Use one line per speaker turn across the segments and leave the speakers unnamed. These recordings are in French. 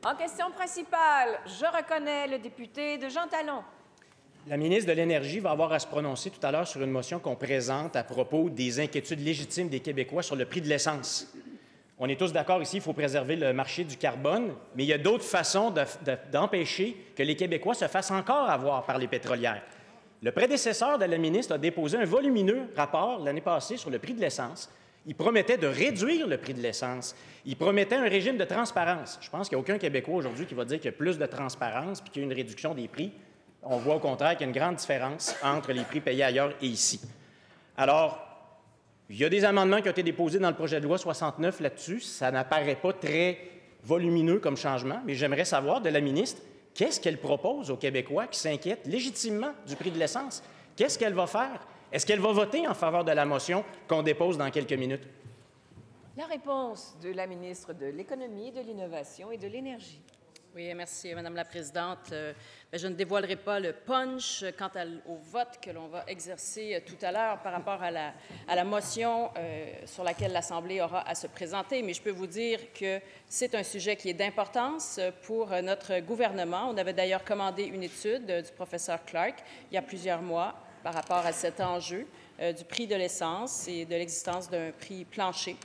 En question principale, je reconnais le député de Jean Talon.
La ministre de l'Énergie va avoir à se prononcer tout à l'heure sur une motion qu'on présente à propos des inquiétudes légitimes des Québécois sur le prix de l'essence. On est tous d'accord ici, il faut préserver le marché du carbone, mais il y a d'autres façons d'empêcher que les Québécois se fassent encore avoir par les pétrolières. Le prédécesseur de la ministre a déposé un volumineux rapport l'année passée sur le prix de l'essence. Il promettait de réduire le prix de l'essence. Il promettait un régime de transparence. Je pense qu'il n'y a aucun Québécois aujourd'hui qui va dire qu'il y a plus de transparence puis qu'il y a une réduction des prix. On voit au contraire qu'il y a une grande différence entre les prix payés ailleurs et ici. Alors, il y a des amendements qui ont été déposés dans le projet de loi 69 là-dessus. Ça n'apparaît pas très volumineux comme changement, mais j'aimerais savoir de la ministre, qu'est-ce qu'elle propose aux Québécois qui s'inquiètent légitimement du prix de l'essence? Qu'est-ce qu'elle va faire? Est-ce qu'elle va voter en faveur de la motion qu'on dépose dans quelques minutes?
La réponse de la ministre de l'Économie, de l'Innovation et de l'Énergie.
Oui, merci, Madame la Présidente. Je ne dévoilerai pas le punch quant au vote que l'on va exercer tout à l'heure par rapport à la motion sur laquelle l'Assemblée aura à se présenter, mais je peux vous dire que c'est un sujet qui est d'importance pour notre gouvernement. On avait d'ailleurs commandé une étude du professeur Clark il y a plusieurs mois par rapport à cet enjeu du prix de l'essence et de l'existence d'un prix plancher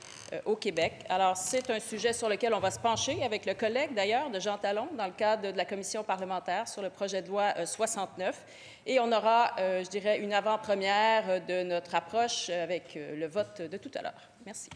au Québec. Alors, c'est un sujet sur lequel on va se pencher avec le collègue, d'ailleurs, de Jean Talon, dans le cadre de la commission parlementaire sur le projet de loi 69. Et on aura, je dirais, une avant-première de notre approche avec le vote de tout à l'heure. Merci.